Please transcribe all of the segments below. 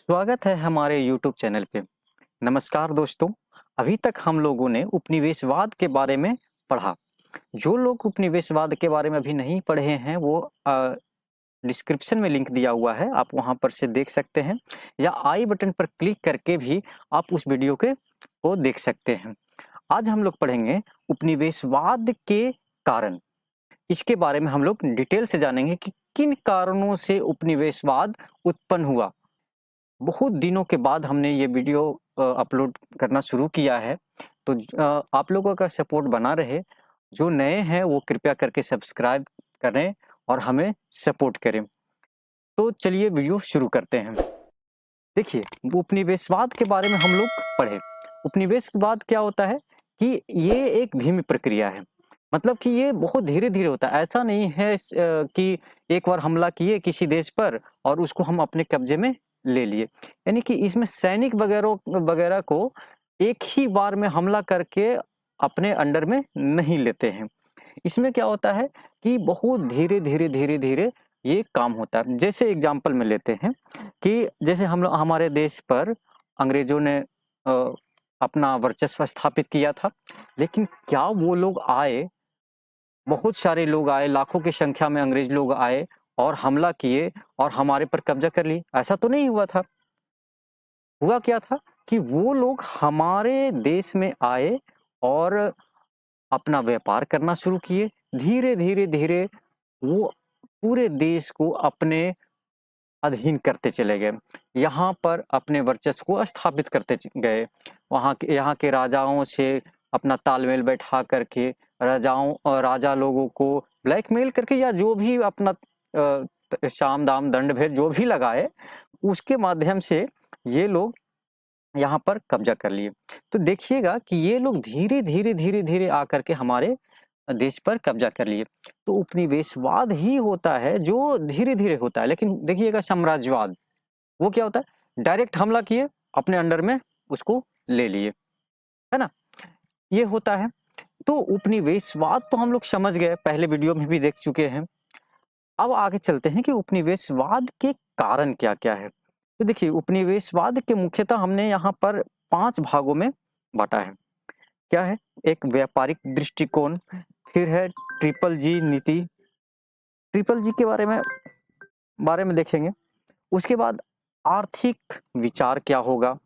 स्वागत है हमारे YouTube चैनल पे। नमस्कार दोस्तों, अभी तक हम लोगों ने उपनिवेशवाद के बारे में पढ़ा। जो लोग उपनिवेशवाद के बारे में अभी नहीं पढ़े हैं वो डिस्क्रिप्शन में लिंक दिया हुआ है, आप वहां पर से देख सकते हैं या आई बटन पर क्लिक करके भी आप उस वीडियो के को देख सकते हैं। आज हम लोग पढ़ेंगे उपनिवेशवाद के कारण। इसके बारे में हम लोग डिटेल से जानेंगे कि किन कारणों से उपनिवेशवाद उत्पन्न हुआ। बहुत दिनों के बाद हमने ये वीडियो अपलोड करना शुरू किया है, तो आप लोगों का सपोर्ट बना रहे। जो नए हैं वो कृपया करके सब्सक्राइब करें और हमें सपोर्ट करें। तो चलिए वीडियो शुरू करते हैं। देखिए, उपनिवेशवाद के बारे में हम लोग पढ़े। उपनिवेशवाद क्या होता है कि ये एक धीमी प्रक्रिया है। मतलब कि ये बहुत धीरे-धीरे होता है। ऐसा नहीं है कि एक बार हमला किए किसी देश पर और उसको हम अपने कब्जे में ले लिए। यानी कि इसमें सैनिक वगैरह वगैरह को एक ही बार में हमला करके अपने अंडर में नहीं लेते हैं। इसमें क्या होता है कि बहुत धीरे-धीरे, धीरे-धीरे ये काम होता है। जैसे एग्ज़ाम्पल में लेते हैं कि जैसे हम लोग हमारे देश पर अंग्रेज़ों ने अपना वर्चस्व स्थापित किया था, लेकिन क्या वो लोग आए, बहुत सारे लोग आए, लाखों की संख्या में अंग्रेज़ लोग आए और हमला किए और हमारे पर कब्ज़ा कर लिए? ऐसा तो नहीं हुआ था। हुआ क्या था कि वो लोग हमारे देश में आए और अपना व्यापार करना शुरू किए। धीरे-धीरे, धीरे वो पूरे देश को अपने अधीन करते चले गए। यहाँ पर अपने वर्चस्व को स्थापित करते गए। वहाँ के यहाँ के राजाओं से अपना तालमेल बैठा करके राजा लोगों को ब्लैकमेल करके या जो भी अपना साम दाम दंड भेद जो भी लगाए, उसके माध्यम से ये लोग यहाँ पर कब्जा कर लिए। तो देखिएगा कि ये लोग धीरे-धीरे, धीरे-धीरे आकर के हमारे देश पर कब्जा कर लिए। तो उपनिवेशवाद ही होता है जो धीरे-धीरे होता है। लेकिन देखिएगा साम्राज्यवाद, वो क्या होता है? डायरेक्ट हमला किए, अपने अंडर में उसको ले लिए, है ना? ये होता है। तो उपनिवेशवाद तो हम लोग समझ गए, पहले वीडियो में भी देख चुके हैं। अब आगे चलते हैं कि उपनिवेशवाद के कारण क्या-क्या है। तो देखिए, उपनिवेशवाद के मुख्यतः हमने यहाँ पर 5 भागों में बाँटा है। क्या है? एक व्यापारिक दृष्टिकोण, फिर है ट्रिपल जी नीति, ट्रिपल जी के बारे में देखेंगे। उसके बाद आर्थिक विचार क्या होगा,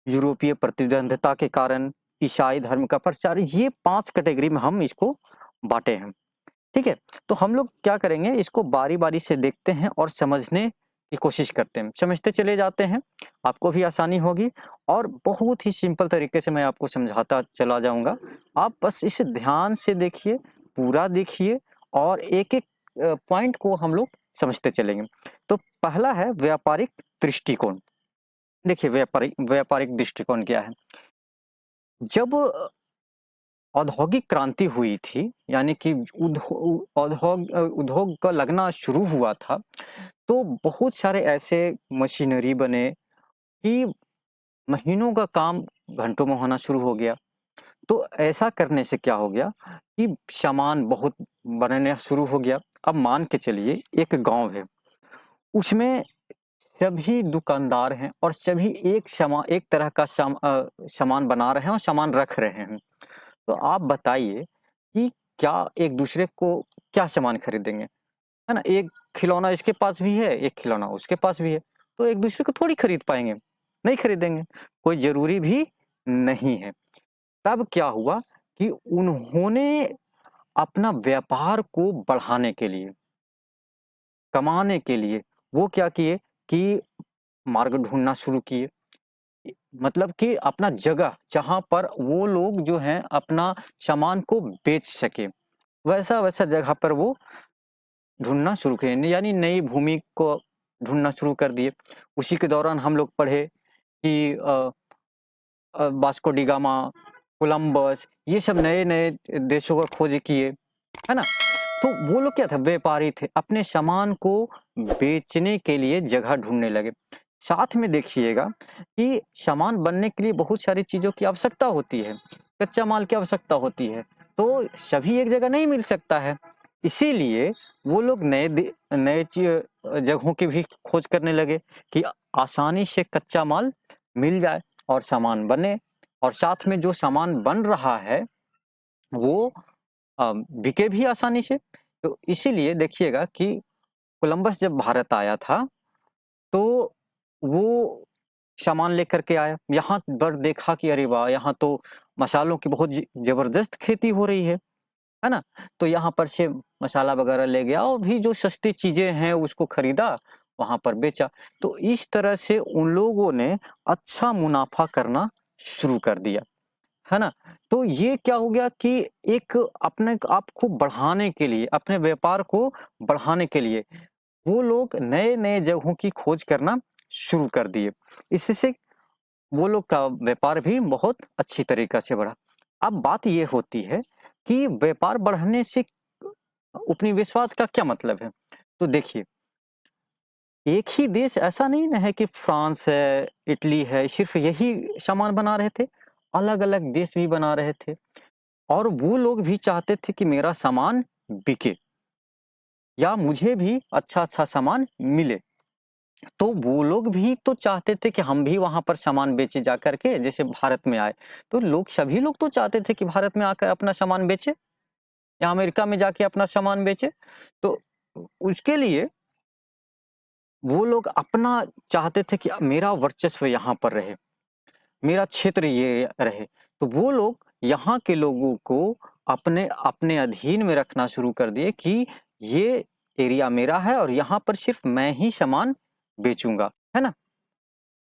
यूरोपीय प्रतिद्वंद्विता के कारण ईसाई धर्म का प्रचार, ये 5 कैटेगरी में हम इसको बाँटे हैं। ठीक है? तो हम लोग क्या करेंगे, इसको बारी-बारी से देखते हैं और समझने की कोशिश करते हैं। समझते चले जाते हैं, आपको भी आसानी होगी और बहुत ही सिंपल तरीके से मैं आपको समझाता चला जाऊँगा। आप बस इसे ध्यान से देखिए, पूरा देखिए और एक-एक पॉइंट को हम लोग समझते चलेंगे। तो पहला है व्यापारिक दृष्टिकोण। देखिए, व्यापारिक व्यापारिक दृष्टिकोण क्या है? जब औद्योगिक क्रांति हुई थी, यानी कि उद्योग का लगना शुरू हुआ था, तो बहुत सारे ऐसे मशीनरी बने कि महीनों का काम घंटों में होना शुरू हो गया। तो ऐसा करने से क्या हो गया कि सामान बहुत बनना शुरू हो गया। अब मान के चलिए एक गाँव है, उसमें सभी दुकानदार हैं और सभी एक तरह का सामान बना रहे हैं और सामान रख रहे हैं। तो आप बताइए कि क्या एक दूसरे को क्या सामान खरीदेंगे, है ना? एक खिलौना इसके पास भी है, एक खिलौना उसके पास भी है, तो एक दूसरे को थोड़ी खरीद पाएँगे, नहीं खरीदेंगे, कोई ज़रूरी भी नहीं है। तब क्या हुआ कि उन्होंने अपना व्यापार को बढ़ाने के लिए, कमाने के लिए वो क्या किए कि मार्ग ढूँढना शुरू किए। मतलब कि अपना जगह जहाँ पर वो लोग जो हैं अपना सामान को बेच सके, वैसा-वैसा जगह पर वो ढूँढना शुरू किए, यानी नई भूमि को ढूँढना शुरू कर दिए। उसी के दौरान हम लोग पढ़े कि वास्को डी गामा, कोलंबस, ये सब नए-नए देशों का खोज किए, है ना? तो वो लोग क्या थे, व्यापारी थे, अपने सामान को बेचने के लिए जगह ढूँढने लगे। साथ में देखिएगा कि सामान बनने के लिए बहुत सारी चीज़ों की आवश्यकता होती है, कच्चा माल की आवश्यकता होती है, तो सभी एक जगह नहीं मिल सकता है। इसीलिए वो लोग नए जगहों की भी खोज करने लगे कि आसानी से कच्चा माल मिल जाए और सामान बने, और साथ में जो सामान बन रहा है वो बिके भी आसानी से। तो इसीलिए देखिएगा कि कोलंबस जब भारत आया था तो वो सामान लेकर के आया। यहाँ पर देखा कि अरे वाह! यहाँ तो मसालों की बहुत ज़बरदस्त खेती हो रही है ना? तो यहाँ पर से मसाला वगैरह ले गया और भी जो सस्ती चीज़ें हैं उसको खरीदा, वहाँ पर बेचा। तो इस तरह से उन लोगों ने अच्छा मुनाफ़ा करना शुरू कर दिया, है ना? तो ये क्या हो गया कि एक अपने आप को बढ़ाने के लिए, अपने व्यापार को बढ़ाने के लिए वो लोग नए-नए जगहों की खोज करना शुरू कर दिए। इससे वो लोग का व्यापार भी बहुत अच्छी तरीक़ा से बढ़ा। अब बात ये होती है कि व्यापार बढ़ने से उपनिवेशवाद का क्या मतलब है? तो देखिए, एक ही देश ऐसा नहीं ना है कि फ्रांस है, इटली है, सिर्फ़ यही सामान बना रहे थे। अलग-अलग देश भी बना रहे थे और वो लोग भी चाहते थे कि मेरा सामान बिके या मुझे भी अच्छा-अच्छा सामान मिले। तो वो लोग भी तो चाहते थे कि हम भी वहाँ पर सामान बेचे जा कर के, जैसे भारत में आए। तो लोग सभी लोग तो चाहते थे कि भारत में आकर अपना सामान बेचे या अमेरिका में जाके अपना सामान बेचे। तो उसके लिए वो लोग अपना चाहते थे कि मेरा वर्चस्व यहाँ पर रहे, मेरा क्षेत्र ये रहे। तो वो लोग यहाँ के लोगों को अपने अपने अधीन में रखना शुरू कर दिए कि ये एरिया मेरा है और यहाँ पर सिर्फ़ मैं ही सामान बेचूँगा, है ना?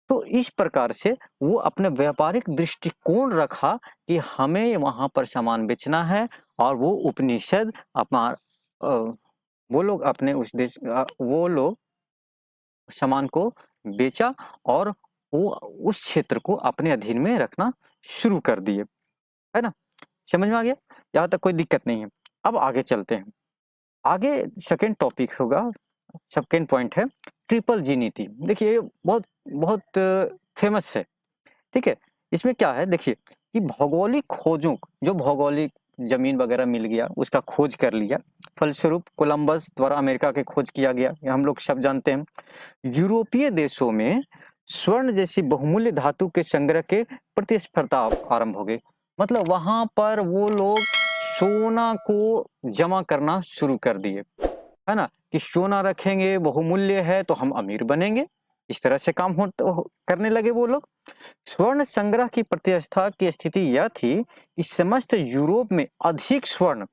तो इस प्रकार से वो अपने व्यापारिक दृष्टिकोण रखा कि हमें वहाँ पर सामान बेचना है और वो उपनिषद अपना वो लोग अपने वो लोग सामान को बेचा और वो उस क्षेत्र को अपने अधीन में रखना शुरू कर दिए, है ना? समझ में आ गया? यहाँ तक कोई दिक्कत नहीं है। अब आगे चलते हैं। आगे सेकंड टॉपिक होगा, सेकंड पॉइंट है ट्रिपल जी नीति। देखिए ये बहुत बहुत फेमस है, ठीक है? इसमें क्या है देखिए कि भौगोलिक खोजों जो भौगोलिक ज़मीन वगैरह मिल गया, उसका खोज कर लिया। फलस्वरूप कोलंबस द्वारा अमेरिका की खोज किया गया, ये हम लोग सब जानते हैं। यूरोपीय देशों में स्वर्ण जैसी बहुमूल्य धातु के संग्रह के प्रतिस्पर्धा आरंभ हो गई। मतलब वहाँ पर वो लोग सोना को जमा करना शुरू कर दिए, है ना? कि सोना रखेंगे, बहुमूल्य है तो हम अमीर बनेंगे। इस तरह से काम करने लगे वो लोग। स्वर्ण संग्रह की प्रतिष्ठा की स्थिति यह थी कि समस्त यूरोप में अधिक स्वर्ण,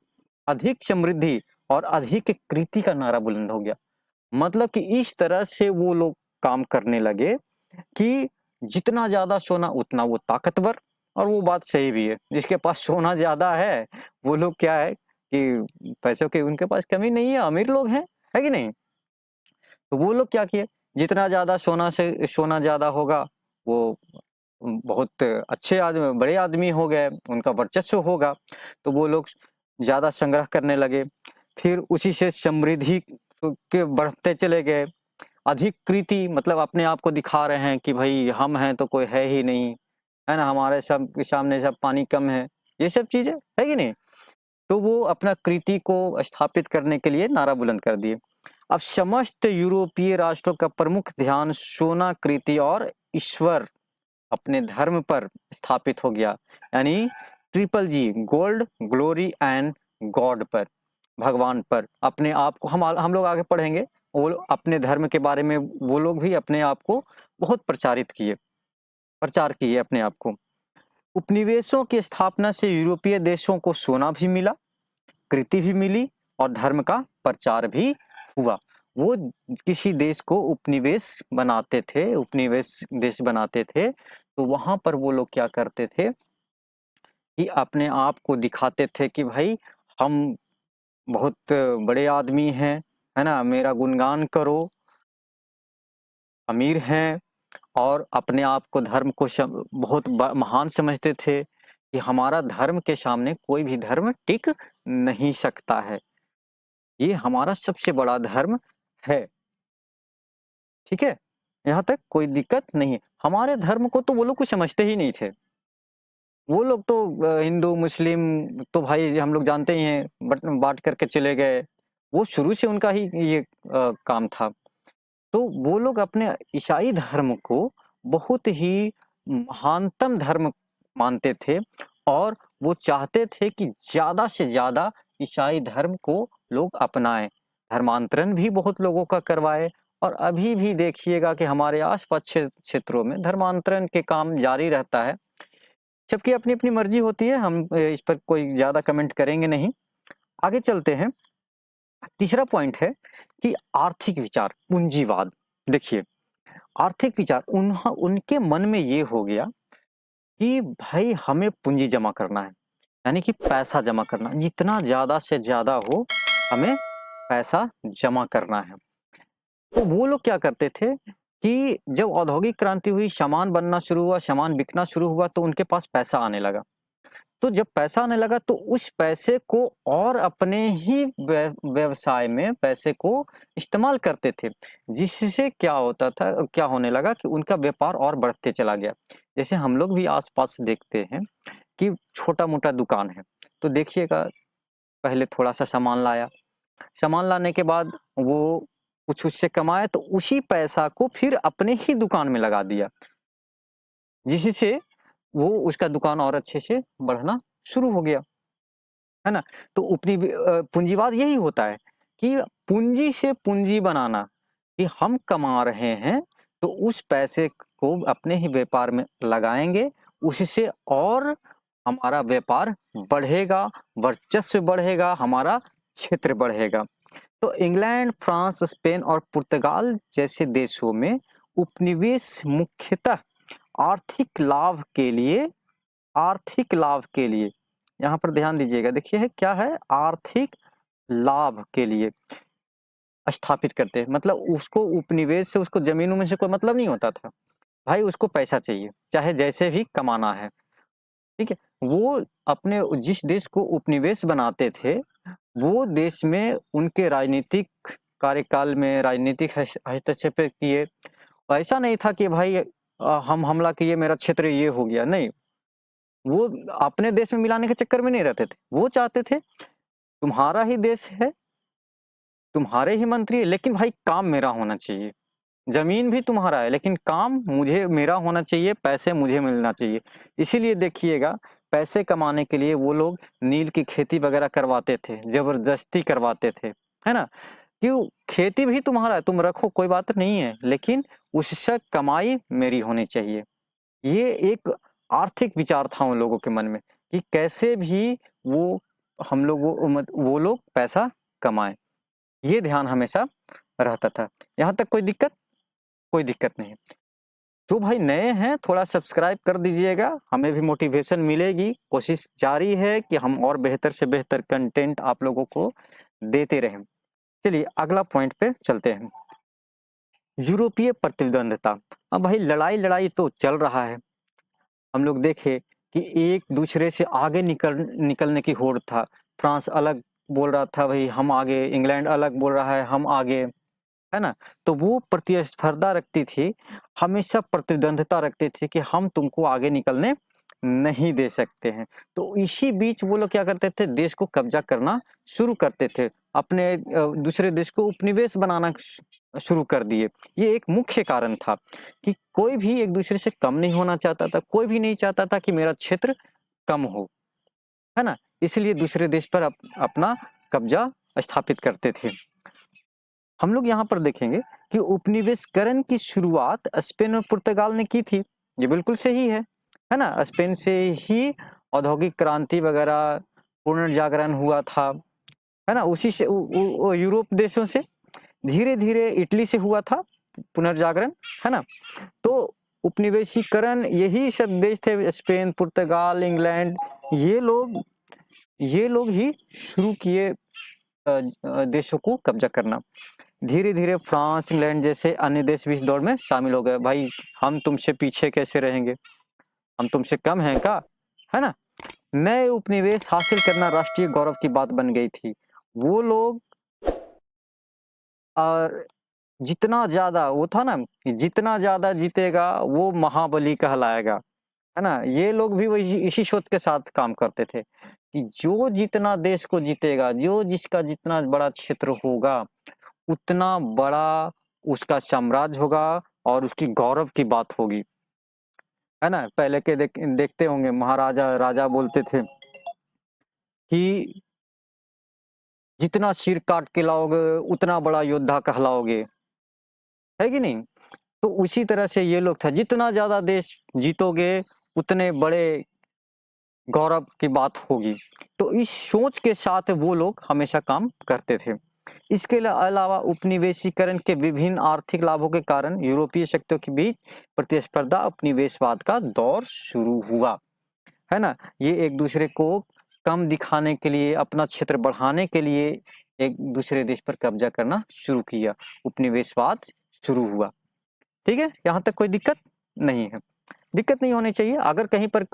अधिक समृद्धि और अधिक कृति का नारा बुलंद हो गया। मतलब कि इस तरह से वो लोग काम करने लगे कि जितना ज़्यादा सोना उतना वो ताकतवर, और वो बात सही भी है। जिसके पास सोना ज़्यादा है, वो लोग क्या है कि पैसों की उनके पास कमी नहीं है, अमीर लोग हैं, है कि नहीं? तो वो लोग क्या किए, जितना ज़्यादा सोना ज़्यादा होगा, वो बहुत अच्छे आदमी, बड़े आदमी हो गए, उनका वर्चस्व होगा, तो वो लोग ज़्यादा संग्रह करने लगे। फिर उसी से समृद्धि के बढ़ते चले गए। अधिकृति मतलब अपने आप को दिखा रहे हैं कि भई हम हैं तो कोई है ही नहीं, है ना? हमारे सब के सामने सब पानी कम है। ये सब चीज़ें, है कि नहीं? तो वो अपना कृति को स्थापित करने के लिए नारा बुलंद कर दिए। अब समस्त यूरोपीय राष्ट्रों का प्रमुख ध्यान सोना, कृति और ईश्वर, अपने धर्म पर स्थापित हो गया। यानी triple ji, gold, glory and God पर, भगवान पर। अपने आप को हम लोग आगे पढ़ेंगे, वो अपने धर्म के बारे में वो लोग भी अपने आप को बहुत प्रचार किए अपने आप को। उपनिवेशों की स्थापना से यूरोपीय देशों को सोना भी मिला, कृति भी मिली और धर्म का प्रचार भी हुआ। वो किसी देश को उपनिवेश देश बनाते थे, तो वहाँ पर वो लोग क्या करते थे कि अपने आप को दिखाते थे कि भाई हम बहुत बड़े आदमी हैं, है ना? मेरा गुणगान करो, अमीर हैं, और अपने आप को धर्म को बहुत महान समझते थे कि हमारा धर्म के सामने कोई भी धर्म टिक नहीं सकता है। ये हमारा सबसे बड़ा धर्म है, ठीक है? यहाँ तक कोई दिक्कत नहीं है। हमारे धर्म को तो वो लोग कुछ समझते ही नहीं थे। वो लोग तो हिंदू, मुस्लिम तो भाई हम लोग जानते ही हैं, बट बाँट करके चले गए। वो शुरू से उनका ही ये काम था। तो वो लोग अपने ईसाई धर्म को बहुत ही महानतम धर्म मानते थे और वो चाहते थे कि ज़्यादा से ज़्यादा ईसाई धर्म को लोग अपनाएं। धर्मांतरण भी बहुत लोगों का करवाए और अभी भी देखिएगा कि हमारे आसपास क्षेत्रों में धर्मांतरण के काम जारी रहता है। सबकी अपनी अपनी मर्जी होती है, हम इस पर कोई ज़्यादा कमेंट करेंगे नहीं। आगे चलते हैं। तीसरा पॉइंट है कि आर्थिक विचार, पूंजीवाद। देखिए, आर्थिक विचार उनके मन में ये हो गया कि भाई हमें पूंजी जमा करना है, यानी कि पैसा जमा करना, जितना ज़्यादा से ज़्यादा हो हमें पैसा जमा करना है। तो वो लोग क्या करते थे कि जब औद्योगिक क्रांति हुई, सामान बनना शुरू हुआ, सामान बिकना शुरू हुआ, तो उनके पास पैसा आने लगा। तो जब पैसा आने लगा तो उस पैसे को और अपने ही व्यवसाय में पैसे को इस्तेमाल करते थे, जिससे क्या होता था, क्या होने लगा कि उनका व्यापार और बढ़ते चला गया। जैसे हम लोग भी आसपास देखते हैं कि छोटा-मोटा दुकान है, तो देखिएगा पहले थोड़ा-सा सामान लाया, सामान लाने के बाद वो कुछ उससे कमाया तो उसी पैसा को फिर अपने ही दुकान में लगा दिया, जिससे वो उसका दुकान और अच्छे से बढ़ना शुरू हो गया। है ना? तो पूंजीवाद यही होता है कि पूंजी से पूंजी बनाना, कि हम कमा रहे हैं तो उस पैसे को अपने ही व्यापार में लगाएँगे, उससे और हमारा व्यापार बढ़ेगा, वर्चस्व बढ़ेगा, हमारा क्षेत्र बढ़ेगा। तो इंग्लैंड, फ्रांस, स्पेन और पुर्तगाल जैसे देशों में उपनिवेश मुख्यतः आर्थिक लाभ के लिए आर्थिक लाभ के लिए, यहाँ पर ध्यान दीजिएगा, देखिए है क्या है, आर्थिक लाभ के लिए स्थापित करते हैं। मतलब उसको उपनिवेश से, उसको ज़मीन में से कोई मतलब नहीं होता था। भाई उसको पैसा चाहिए, चाहे जैसे भी कमाना है, ठीक है? वो अपने जिस देश को उपनिवेश बनाते थे, वो देश में उनके राजनीतिक कार्यकाल में राजनीतिक हस्तक्षेप किए। ऐसा नहीं था कि भाई हम हमला किए, मेरा क्षेत्र ये हो गया, नहीं। वो अपने देश में मिलाने के चक्कर में नहीं रहते थे। वो चाहते थे तुम्हारा ही देश है, तुम्हारे ही मंत्री है, लेकिन भाई काम मेरा होना चाहिए। ज़मीन भी तुम्हारा है लेकिन काम मुझे मेरा होना चाहिए, पैसे मुझे मिलना चाहिए। इसीलिए देखिएगा पैसे कमाने के लिए वो लोग नील की खेती वगैरह करवाते थे, ज़बरदस्ती करवाते थे, है ना? क्यों? खेती भी तुम्हारा है, तुम रखो कोई बात नहीं है, लेकिन उससे कमाई मेरी होनी चाहिए। ये एक आर्थिक विचार था उन लोगों के मन में कि कैसे भी वो हम लोग वो लोग पैसा कमाएँ। ये ध्यान हमेशा रहता था। यहाँ तक कोई दिक्कत? कोई दिक्कत नहीं। तो भाई नए हैं, थोड़ा सब्सक्राइब कर दीजिएगा, हमें भी मोटिवेशन मिलेगी। कोशिश जारी है कि हम और बेहतर से बेहतर कंटेंट आप लोगों को देते रहें। चलिए अगला पॉइंट पे चलते हैं। यूरोपीय प्रतिद्वंद्विता। अब भाई लड़ाई-लड़ाई तो चल रहा है। हम लोग देखे कि एक दूसरे से आगे निकलने की होड़ था। फ्रांस अलग बोल रहा था भाई हम आगे, इंग्लैंड अलग बोल रहा है हम आगे, है ना? तो वो प्रतिस्पर्धा रखती थी, हमेशा प्रतिद्वंद्विता रखती थी कि हम तुमको आगे निकलने नहीं दे सकते हैं। तो इसी बीच वो लोग क्या करते थे, देश को कब्जा करना शुरू करते थे। अपने दूसरे देश को उपनिवेश बनाना शुरू कर दिए। ये एक मुख्य कारण था कि कोई भी एक दूसरे से कम नहीं होना चाहता था, कोई भी नहीं चाहता था कि मेरा क्षेत्र कम हो, है ना? इसलिए दूसरे देश पर अपना कब्जा स्थापित करते थे। हम लोग यहाँ पर देखेंगे कि उपनिवेशकरण की शुरुआत स्पेन और पुर्तगाल ने की थी। ये बिल्कुल सही है ना? स्पेन से ही औद्योगिक क्रांति वगैरह पुनर्जागरण हुआ था, है ना? उसी से यूरोप देशों से धीरे-धीरे इटली से हुआ था पुनर्जागरण, है ना? तो उपनिवेशीकरण यही सब देश थे, स्पेन, पुर्तगाल, इंग्लैंड, ये लोग ये लोग ही शुरू किए देशों को कब्जा करना। धीरे-धीरे फ्रांस, इंग्लैंड जैसे अन्य देश भी इस दौड़ में शामिल हो गए। भाई हम तुमसे पीछे कैसे रहेंगे? हम तुमसे कम हैं क्या? है ना? नए उपनिवेश हासिल करना राष्ट्रीय गौरव की बात बन गई थी। वो लोग जितना ज़्यादा वो था ना कि जितना ज़्यादा जीतेगा वो महाबली कहलाएगा। है ना? ये लोग भी वही इसी सोच के साथ काम करते थे कि जो जितना देश को जीतेगा, जो जिसका जितना बड़ा क्षेत्र होगा, उतना बड़ा उसका साम्राज्य होगा और उसकी गौरव की बात होगी। है ना? पहले के देखते होंगे महाराजा, राजा बोलते थे कि जितना सिर काट के लाओगे, उतना बड़ा योद्धा कहलाओगे। है कि नहीं? तो उसी तरह से ये लोग था, जितना ज़्यादा देश जीतोगे, उतने बड़े गौरव की बात होगी। तो इस सोच के साथ वो लोग हमेशा काम करते थे। इसके अलावा उपनिवेशीकरण के विभिन्न आर्थिक लाभों के कारण यूरोपीय शक्तियों के बीच प्रतिस्पर्धा उपनिवेशवाद का दौर शुरू हुआ। है ना? ये एक दूसरे को कम दिखाने के लिए, अपना क्षेत्र बढ़ाने के लिए एक दूसरे देश पर कब्जा करना शुरू किया। उपनिवेशवाद शुरू हुआ। ठीक है? यहाँ तक कोई दिक्कत नहीं है। दिक्कत नहीं होनी चाहिए। अगर कहीं पर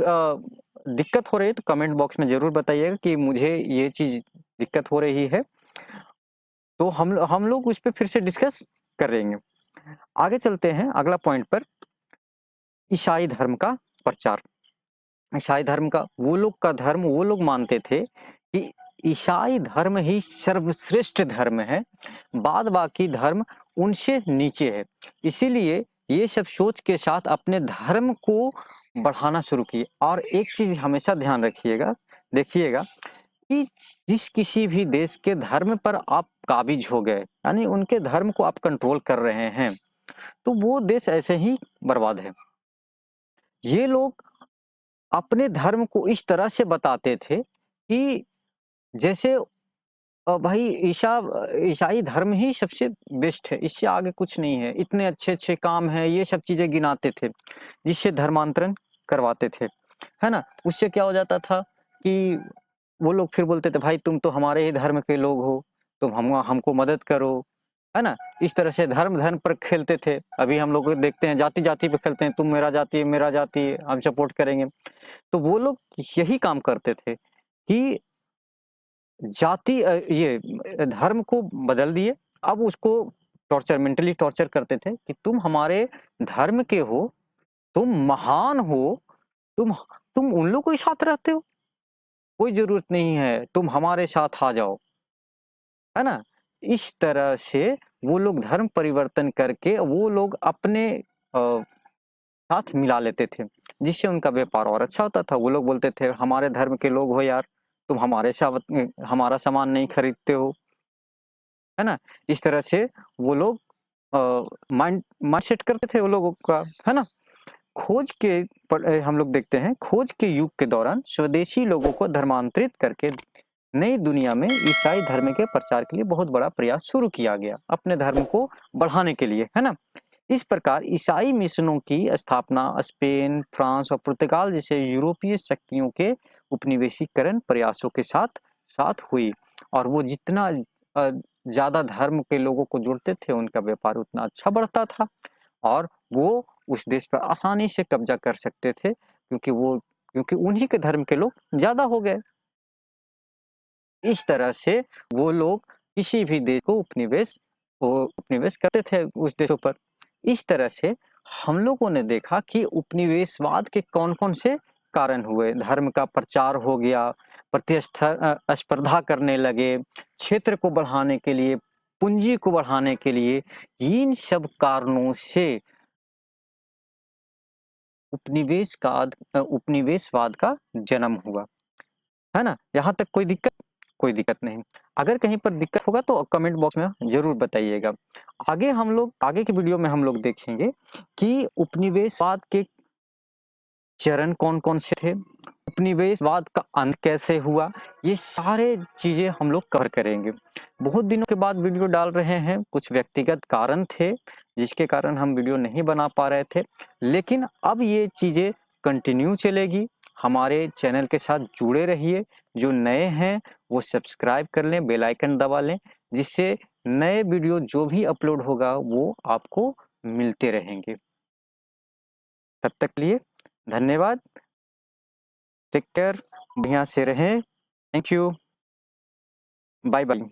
दिक्कत हो रही है तो कमेंट बॉक्स में ज़रूर बताइएगा कि मुझे ये चीज़ दिक्कत हो रही है। तो हम लोग उस पे फिर से डिस्कस करेंगे। आगे चलते हैं अगला पॉइंट पर, ईसाई धर्म का प्रचार। ईसाई धर्म का वो लोग मानते थे कि ईसाई धर्म ही सर्वश्रेष्ठ धर्म है, बाद बाकी धर्म उनसे नीचे है। इसीलिए ये सब सोच के साथ अपने धर्म को बढ़ाना शुरू किए। और एक चीज़ हमेशा ध्यान रखिएगा, देखिएगा कि जिस किसी भी देश के धर्म पर आप काबिज हो गए, यानी उनके धर्म को आप कंट्रोल कर रहे हैं, तो वो देश ऐसे ही बर्बाद है। ये लोग अपने धर्म को इस तरह से बताते थे कि जैसे भाई ईसाई धर्म ही सबसे बेस्ट है, इससे आगे कुछ नहीं है। इतने अच्छे-अच्छे काम हैं, ये सब चीज़ें गिनाते थे, जिससे धर्मांतरण करवाते थे। है ना? उससे क्या हो जाता था कि वो लोग फिर बोलते थे, भाई तुम तो हमारे ही धर्म के लोग हो, तुम हमको मदद करो। है ना? इस तरह से धर्म-धर्म पर खेलते थे। अभी हम लोग देखते हैं जाति-जाति पे खेलते हैं, तुम मेरा जाति, हम सपोर्ट करेंगे। तो वो लोग यही काम करते थे कि धर्म को बदल दिए। अब उसको मेंटली टॉर्चर करते थे कि तुम हमारे धर्म के हो, तुम महान हो, तुम तुम उन लोगों के साथ रहते हो, कोई ज़रूरत नहीं है, तुम हमारे साथ आ जाओ। है ना? इस तरह से वो लोग धर्म परिवर्तन करके वो लोग अपने साथ मिला लेते थे, जिससे उनका व्यापार और अच्छा होता था। वो लोग बोलते थे, हमारे धर्म के लोग हो यार, तुम हमारा सामान नहीं खरीदते हो। है ना? इस तरह से वो लोग माइंडसेट करते थे वो लोगों का। है ना? हम लोग देखते हैं, खोज के युग के दौरान स्वदेशी लोगों को धर्मांतरित करके नई दुनिया में ईसाई धर्म के प्रचार के लिए बहुत बड़ा प्रयास शुरू किया गया, अपने धर्म को बढ़ाने के लिए। है ना? इस प्रकार ईसाई मिशनों की स्थापना स्पेन, फ्रांस और पुर्तगाल जैसे यूरोपीय शक्तियों के उपनिवेशीकरण प्रयासों के साथ साथ हुई। और वो जितना ज़्यादा धर्म के लोगों को जुड़ते थे, उनका व्यापार उतना अच्छा बढ़ता था और वो उस देश पर आसानी से कब्जा कर सकते थे, क्योंकि उन्हीं के धर्म के लोग ज़्यादा हो गए। इस तरह से वो लोग किसी भी देश को उपनिवेश करते थे उस देशों पर। इस तरह से हम लोगों ने देखा कि उपनिवेशवाद के कौन-कौन से कारण हुए। धर्म का प्रचार हो गया, स्पर्धा करने लगे, क्षेत्र को बढ़ाने के लिए, पूंजी को बढ़ाने के लिए, इन सब कारणों से उपनिवेशवाद का जन्म हुआ। है ना? यहाँ तक कोई दिक्कत? कोई दिक्कत नहीं। अगर कहीं पर दिक्कत होगा तो कमेंट बॉक्स में ज़रूर बताइएगा। आगे की वीडियो में हम लोग देखेंगे कि उपनिवेशवाद के चरण कौन-कौन से थे, उपनिवेशवाद का अंत कैसे हुआ, ये सारे चीज़ें हम लोग कवर करेंगे। बहुत दिनों के बाद वीडियो डाल रहे हैं, कुछ व्यक्तिगत कारण थे, जिसके कारण हम वीडियो नहीं बना पा रहे थे। लेकिन अब ये चीज़ें कंटिन्यू चलेगी, हमारे चैनल के साथ जुड़े रहिए। जो नए हैं, वो सब्सक्राइब कर लें, बेल आइकन दबा लें, जिससे नए वीडियो जो भी अपलोड होगा, वो आपको मिलते रहेंगे। तब तक के लिए धन्यवाद। टेक केयर, बढ़िया से रहें। Thank you. Bye bye.